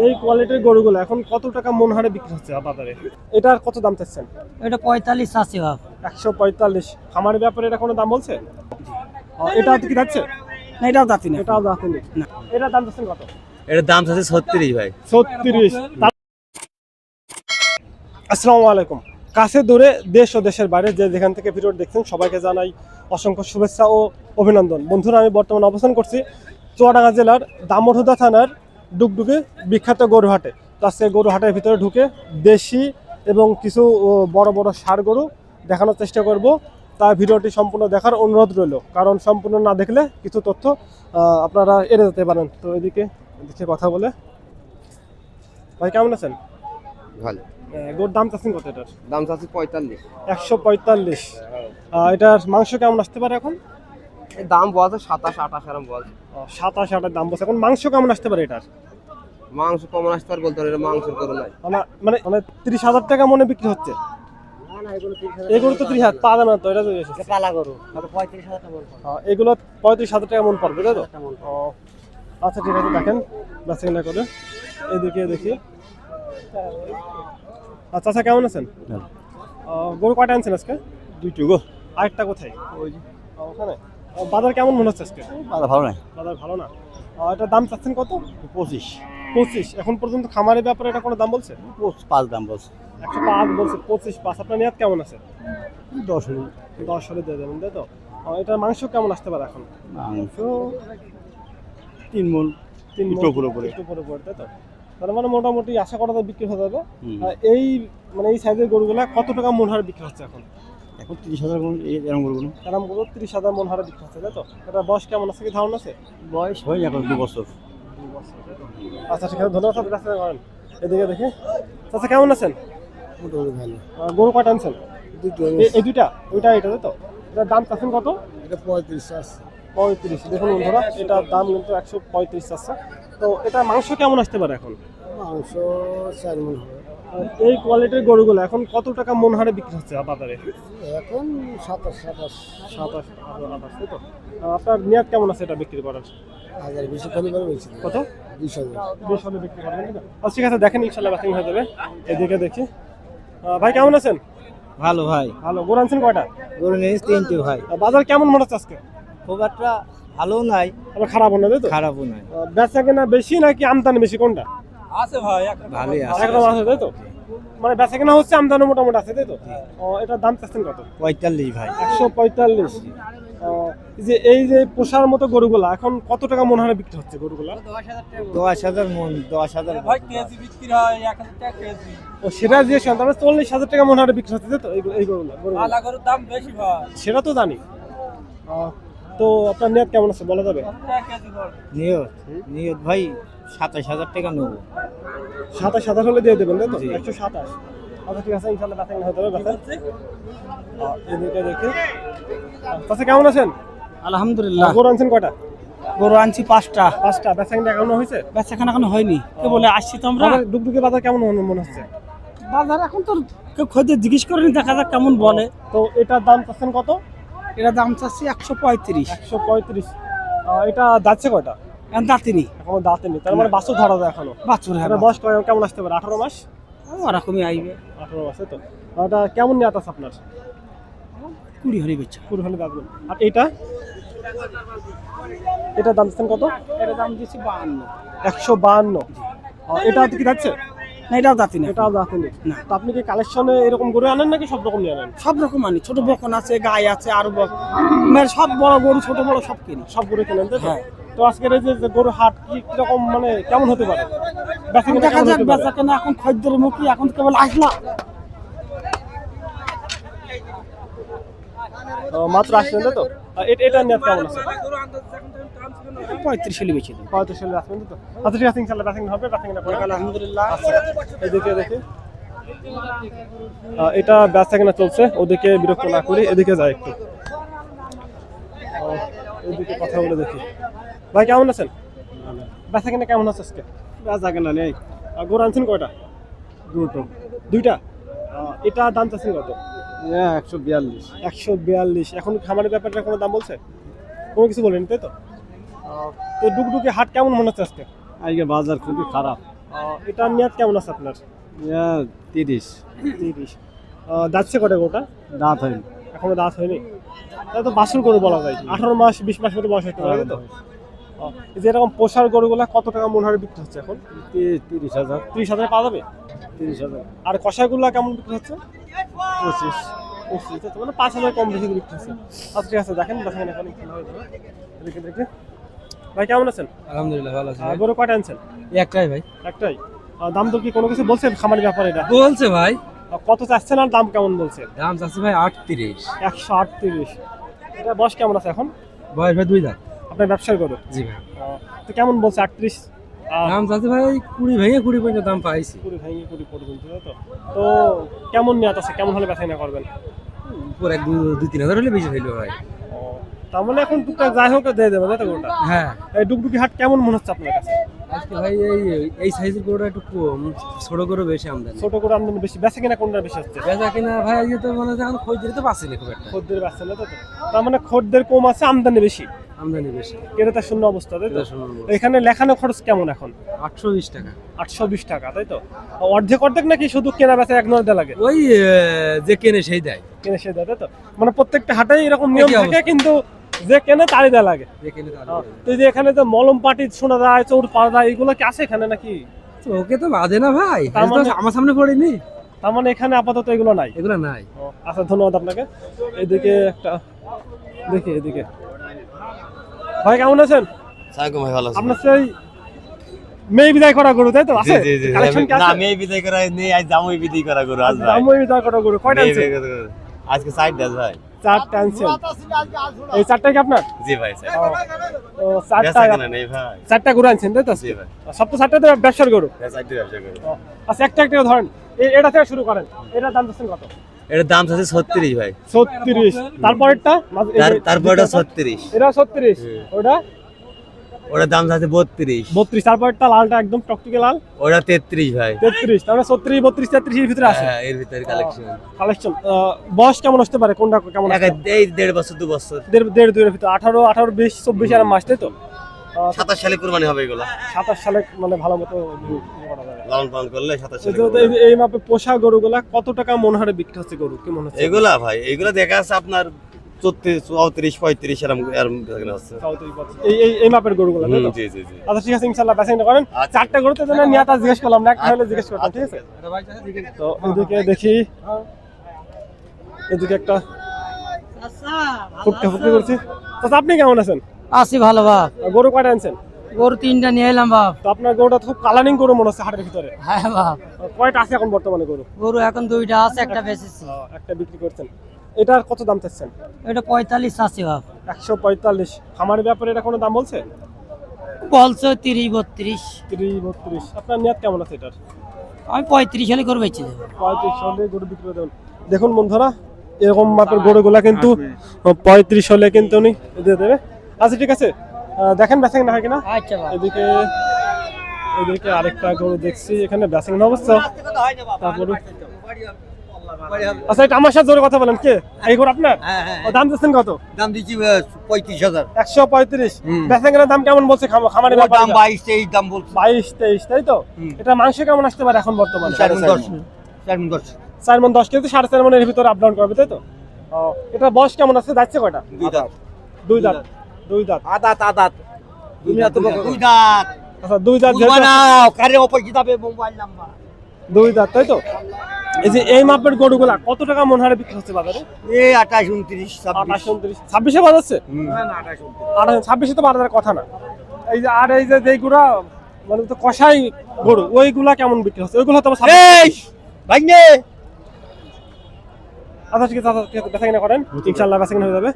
এই কোয়ালিটির গরুগুলো এখন কত টাকা মন হারে বিক্রি হচ্ছে বাজারে? এটার কত দাম চাচ্ছেন? এটা 45 আছে বাপ। 145। খামারের ব্যাপারে এটা কোনো দাম বলছে? এটা কি যাচ্ছে? না এটাও দাঁতি না। এটাও দাম না। এটার দাম চাচ্ছেন কত? এটার দাম আছে 36 ভাই। 36। আসসালামু আলাইকুম। কাছে দূরে দেশ ও দেশের বাইরে যে যেখান থেকে ভিডিও দেখছেন সবাইকে জানাই অসংখ্য শুভেচ্ছা ও অভিনন্দন। বন্ধুরা, আমি বর্তমানে অবস্থান করছি চুয়াডাঙ্গা জেলার দামোদর থানার ডুগডুগে বিখ্যাত গরুহাটে। তো আজকে গরুহাটের ভিতরে ঢুকে দেশি এবং কিছু বড় বড় ষাঁড় গরু দেখানোর চেষ্টা করব। তাই ভিডিওটি সম্পূর্ণ দেখার অনুরোধ রইল, কারণ সম্পূর্ণ না দেখলে কিছু তথ্য আপনারা এড়ে যেতে পারেন। তো এদিকে কথা বলে। ভাই কেমন আছেন? ভালো। গরুর দাম চাচ্ছেন কত? এটার দাম আছে 45। 145। এটার মাংস কেমন আসতে পারে এখন? এই দাম বলছে 27 28 এরকম বলছে। 27 28 দাম বলছে। এখন মাংস কেমন আসতে পারে এটার? মাংস কমন আসতে আর বলতে এটা মাংসের গরু নাই। মানে 30,000 টাকা মনে বিক্রি হচ্ছে। এগুলো তো 30,000 পাবে না তো, এটা তো পালা গরু। আর 35,000 টাকা বলবো। এগুলো 35,000 টাকা মন পড়বে, তাই তো? আচ্ছা ঠিক আছে, দেখেন বেচাকেনা করে। এদিকে দেখি। আচ্ছা আচ্ছা, কেমন আছেন? গরু কয়টা আনছেন আজকে? দুইটো গো। আরেকটা কোথায়? ওই যে ওখানে। বাজার কেমন মনে হচ্ছে আজকে? বাজার ভালো নাই। বাজার ভালো না। এটার দাম চাচ্ছেন কত? 25। 25। এখন পর্যন্ত খামারের ব্যাপারে এটা কোনো দাম বলছে? 5 দাম বলছে। 105 বলছে, 25 5। আপনার নিয়াত কেমন আছে? 10 হলো। 10 হলে দিয়ে দেবেন, তাই তো? এটার মাংস কেমন আসতে পারে এখন? মাংস 3 মণ। 3 একটু উপরে, তাই তো? তার মানে মোটামুটি আশা করা যায় বিক্রি হয়ে যাবে। এই এই সাইজের গরুগুলা কত টাকা মন হারে বিক্রি হচ্ছে এখন? এখন 30,000 মণ এরকম গরু। এরকম গরু 30,000 মন হারে বিক্রি হচ্ছে, তাই তো? এটা বয়স কেমন আছে, কি ধারণা আছে? বয়স হয় এখন 2 বছর। আচ্ছা ঠিক আছে, ধন্যবাদ। ব্যস্ত করেন। এদিকে দেখি। আচ্ছা কেমন আছেন? মোটামুটি ভালো। গরু কয়টা আনছেন? দুটো। এই দুইটা? ওইটা এটা, তাই তো? এটার দাম চাচ্ছেন কত? এটা 35 আছে। 35। দেখুন বন্ধুরা, এটার দাম কিন্তু 135 আছে। তো এটা মাংস কেমন আসতে পারে এখন? মাংস 4 মণ হবে। এই কোয়ালিটির গরুগুলো এখন কত টাকা মন হারে বিক্রি হচ্ছে বাজারে? এখন 27 28। 27 28, তাই তো? আপনার নিয়াত কেমন আছে এটা বিক্রি করার? 1000 বেশি খালি করে বলছি। কত? 20,000। 20 হলে বিক্রি করবেন, তাই তো? আচ্ছা ঠিক আছে, দেখেন ইনশাল্লাহ ব্যাকিং হয়ে যাবে। এদিকে দেখি। ভাই কেমন আছেন? ভালো ভাই। ভালো। গরু আনছেন কয়টা? গরু নিয়েছি 3টে ভাই। বাজার কেমন মনে হচ্ছে আজকে? খুব একটা ভালো নাই, আবার খারাপও না, তাই তো? খারাপও নাই। বেচা কেনা বেশি নাকি আমদানি বেশি, কোনটা? আছে ভাই, ভালোই আছে। একদম আছে, তাই তো? মানে বেচা কেনা হচ্ছে, আমদানি মোটামুটি আছে, তাই তো? এটার দাম চাচ্ছেন কত? 45 ভাই। 145। এই যে পোষার মতো গরুগুলা এখন কত টাকা মন হারে বিক্রি হচ্ছে গরুগুলা? 10,000 মন। 10,000 ভাই কেজি বিক্রি হয় 1,000 টাকা কেজি। সেটা দিয়ে তাহলে 40,000 টাকা মন হারে বিক্রি হচ্ছে, তাই তো? এই গরুগুলা আলা গরুর দাম বেশি ভাই। সেটা তো জানি। তো আপনার নিয়ত কেমন আছে বলা যাবে? 1 কেজি গরু। নিয়ত ভাই 27,000 টাকা নেব। 27,000 হলে দিয়ে দেবেন, তাই তো? 127। আচ্ছা ঠিক আছে, ইনশাল্লাহ বেচা কেনা হতে হবে। এদিকে দেখি। আচ্ছা কেমন আছেন? আলহামদুলিল্লাহ। গরু আনছেন কয়টা? গরু আনছি 5টা। 5টা। বেচা কেনা এখনো হয়েছে? বেচাখানা এখন হয়নি, কে বলে আসছি তো আমরা। ডুগডুগে বাজার কেমন মনে হচ্ছে? বাজার এখন তো কেউ খোঁজে জিজ্ঞেস করেনি, দেখা যাক কেমন বলে। তো এটার দাম চাচ্ছেন কত? এটা দাম চাচ্ছি 135। 135। এটা যাচ্ছে কয়টা? এখন দাঁতিনি, এখনো দাঁতে নেই, তার মানে বাছুর ধরা যায় এখনো। বাছুর। হ্যাঁ, বয়স কেমন আসতে পারে? 18 মাস? ওরকমই আইবে। 18 মাস, তাই তো? এটা কেমন নিয়াত আছে আপনার? 20 হলে বেচা। পুরো হলে বাঁচবেন। আর এটার দাম চাচ্ছেন কত? এটা দাম দিচ্ছি 52। 152। এটা কি যাচ্ছে? না এটাও দাঁতি না। এটাও দাঁতে নেই। তো আপনি কি কালেকশনে এরকম গরু আনেন নাকি সব রকম নিয়ে আনেন? সব রকম আনি, ছোট বকন আছে, গাই আছে, আরো মানে সব বড় গরু ছোট বড় সব কিনি। সব গরু কেনেন, তাই তো? হ্যাঁ। তো আজকের এই যে গরু হাট কিরকম, মানে কেমন হতে পারে? বেচা কেনা দেখা কেমন যাক হতে পারে? বেচা কেনা এখন খদ্দের মুখী, এখন কেবল আসলা। মাত্র আসলেন, তাই তো? এটা নিয়াত কেমন আছে? 35 হলে বেচে দেবো। 35 সালে আসবেন, তাই তো? আচ্ছা ঠিক আছে, ইনশাআল্লাহ বেচা কেনা হবে। বেচা কেনা করে আলহামদুলিল্লাহ। আচ্ছা এদিকে দেখি। এটা বেচা কেনা চলছে, ওদিকে বিরক্ত না করি, এদিকে যাই একটু। এদিকে কথা বলে দেখি। ভাই কেমন আছেন? বেচা কেনা কেমন আছে আজকে? বেচা কেনা নেই। গরু আনছেন কয়টা? দুইটা। এটা দাম চাচ্ছেন কত? 142। 142। এখন খামারের ব্যাপারটা কোনো দাম বলছে? কোনো কিছু বলেনি, তাই তো? তো ডুগডুগে হাট কেমন মনে হচ্ছে আজকে? আজকে বাজার খুবই খারাপ। এটার নিয়াত কেমন আছে আপনার? 30 30। যাচ্ছে কটা গোটা? দাঁত হয়নি। এখনো দাঁত হয়নি, তাহলে তো বাছুর গরু বলা যায়। 18 মাস 20 মাস মতো বয়স হতে পারে তো। এই যে এরকম পোষার গরুগুলা কত টাকা মন হারে বিক্রি হচ্ছে এখন? 30,000 30,000 পাওয়া যাবে? 30,000 আর কষাইগুলা কেমন বিক্রি হচ্ছে? 25 25, মানে 5,000 কম বেশি বিক্রি হচ্ছে। আচ্ছা ঠিক আছে, দেখেন দেখেন এখন কি হয়। দেখে দেখে ভাই কেমন আছেন? আলহামদুলিল্লাহ ভালো আছি। গরু কয়টা আনছেন? একটাই ভাই। একটাই। দাম তো কি কোনো কিছু বলছেন খামারের ব্যাপারে? এটা বলছে ভাই, কত চাচ্ছেন আর দাম কেমন বলছে? দাম চাচ্ছে ভাই 38। 138। এটা বয়স কেমন আছে এখন? বয়স ভাই 2 দাঁত। আপনার ব্যবসার গরু? জি ভাই। তো কেমন বলছে? 38। দাম চাচ্ছে ভাই 20 ভেঙে 20 পর্যন্ত দাম পাইছি। 20 ভেঙে 20 পর্যন্ত, তাই তো? তো কেমন নিয়াত আছে, কেমন হলে বেচা কিনা করবেন? উপর 2-3 হাজার হলে বেশি হইলো ভাই। তার মানে এখন টুকটাক যাই হোক দিয়ে দেবেন, তাই তো গরুটা? হ্যাঁ এই ডুগডুগি হাট কেমন মনে হচ্ছে আপনার কাছে? আজকে ভাই এই সাইজের গরুটা একটু কম, ছোট গরু বেশি আমদানি। ছোট গরু আমদানি বেশি, বেচা কিনা কোনটা বেশি হচ্ছে? বেচা কিনা ভাই আজকে তো মনে হয় এখন খোঁজ তো পাচ্ছি না খুব একটা। খদ্দের বেচছে না, তাই তো? তার মানে খদ্দের কম আছে, আমদানি বেশি, আমদানি বেশি। ক্রেতা শূন্য অবস্থা, তাই তো? এটা শুনুন বলছি। এখানে লেখানো খরচ কেমন এখন? 820 টাকা। 820 টাকা, তাই তো? অর্ধেক অর্ধেক নাকি শুধু কেনা বেচা এক নয় দেওয়া লাগে? ওই যে কেনে সেই দেয়। কেনে সে দেয়, তাই তো? মানে প্রত্যেকটা হাটেই এরকম নিয়ম একই থাকে, অবস্থা। কিন্তু যে কেনে তারই দেওয়া লাগে। যে কেনে তার তো এই যে এখানে তো মলম পাটি শোনা যায়, চৌর পাড়া, এগুলো কি আছে এখানে নাকি? ওকে তো বাদে না ভাই, তার মানে- আমার সামনে পড়েনি, তার মানে এখানে আপাতত এগুলো নাই। এগুলো নাই। আচ্ছা, ধন্যবাদ আপনাকে। এদিকে একটা দেখি, এদিকে ভাই কেমন আছেন? সালামালাইকুম ভাই, ভালো আছি। আপনার সেই মেয়ে বিদায় করা গরু, তাই তো? আছে জি জি জি। কালেকশন কি না, আছে? আমি এই বিদায় করা নেই, আজ জামুই বিদায় করা গরু আজ ভাই। মেয়ে বিদায় করা গরু কয়টা মেয়ে আছে? বিদায় করা- আজকে সাইড দাস ভাই। 4টা আনছেন। এই 4টাই কি আপনার? জি ভাই স্যার। ও, বেচা 4টা কেনা নেই ভাই। 4টা গরু আনছেন, তাই তো? জি ভাই। সব তো 4টাতে ব্যবসার গরু। সাইড ব্যবসা করি। আচ্ছা, একটা একটা ধরেন, এটা থেকে শুরু করেন। এটার দাম দিচ্ছেন কত? এর দাম আছে 36 ভাই। 36। তারপরেরটা? তারপরটা 36। এটা 36। ওটা ওটার দাম আছে 32। 32। তারপরেরটা লালটা একদম টকটকে লাল? ওটা 33 ভাই। 33। তাহলে 36, 32, 33 এর ভিতরে আছে হ্যাঁ, এর ভিতরে কালেকশন। কালেকশন। বয়স কেমন আসতে পারে, কোনটা কেমন? এই 1.5 বছর 2 বছর। দেড় দুইয়ের ভিতরে 18, 20, 24 আর মাস, তাই তো? 27 সালে কুরবানি হবে এগুলো। 27 সালে মানে ভালো মতো করা যাবে। লালন পালন করলে 27 এই সালে যে কুরবানি। এই মাপে পোষা গরুগুলা কত টাকা মন হারে বিক্রি হচ্ছে গরু, কি মনে হচ্ছে? এগুলা ভাই, এগুলা দেখা আছে আপনার 34, 34, 35 এরকম এরকম আছে। 34 বছর। এই মাপের গরুগুলা, তাই তো? জি জি জি। আচ্ছা ঠিক আছে, ইনশাআল্লাহ বেচাকেনা করেন। আচ্ছা। 4টা গরুতে জন্য নিয়াতা জিজ্ঞেস করলাম না, একটা হলে জিজ্ঞেস করতাম, ঠিক আছে? তো এদিকে দেখি, এদিকে একটা ফুটকা ফুটকি করছি। আচ্ছা, আপনি কেমন আছেন? আছি ভালো বাপ। গরু কয়টা আনছেন? গরু 3টা নিয়ে এলাম বাপ। তো আপনার গরুটা খুব কালারিং গরু মনে হচ্ছে হাটের ভিতরে। হ্যাঁ বাপ, কয়টা আছে এখন বর্তমানে গরু? গরু এখন 2টা আছে, একটা বেচেছি। একটা বিক্রি করছেন। এটার কত দাম চাচ্ছেন? এটা 45 আছে বাপ। 145। খামারের ব্যাপারে এটা কোনো দাম বলছে? বলছে 30, 32। 30, 32। আপনার নিয়াত কেমন আছে এটার? আমি 35 হলে গরু বেচে দেবো। 35 হলে গরু বিক্রি করে দেবেন। দেখুন বন্ধুরা, এরকম মাপের গরুগুলা কিন্তু 35 হলে কিন্তু উনি দিয়ে দেবে। আচ্ছা ঠিক আছে, দেখেন বেচা কিনা হয় কিনা। আচ্ছা বাপ। এদিকে আরেকটা গরু দেখছি, এখানে বেচা কিনা অবস্থা। তারপরে আচ্ছা, এটা আমার সাথে জোরে কথা বলেন, কে এই গরু আপনার? ও, দাম দিচ্ছেন কত? দাম দিচ্ছি 35,000। 135। বেচা কিনার দাম কেমন বলছে খামারের দাম ব্যাপারে? 22-23 দাম বলছি। 22, 23, তাই তো? এটা মাংস কেমন আসতে পারে এখন বর্তমানে? 4-10। 4 মণ 10 কেজি, 3.5 মণের ভিতরে আপ ডাউন করবে, তাই তো? এটা বয়স কেমন আছে, যাচ্ছে কয়টা? 2 দাঁত। 2 দাঁত। 2 দাঁত। আদাত। তুমি এত বকো। 2 দাঁত। আচ্ছা, 2 দাঁত যেহেতু- বানাও কারে অপরিচিত হবে মোবাইল নাম্বার। 2 দাঁত, তাই তো? এই যে এই মাপের গরুগুলা কত টাকা মন হারে বিক্রি হচ্ছে বাজারে? 28, 29, 28, 29, 26-এ বাজাচ্ছে? 26-এ তো বাজারের কথা না। এই যে আর এই যে যেগুলা মানে তো কষাই গরু, ওইগুলা কেমন বিক্রি হচ্ছে? ওইগুলো তো আবার 26। ভাইনে আচ্ছা ঠিক আছে, বেচা কিনা করেন, ইনশাআল্লাহ বেচা কিনা হয়ে যাবে।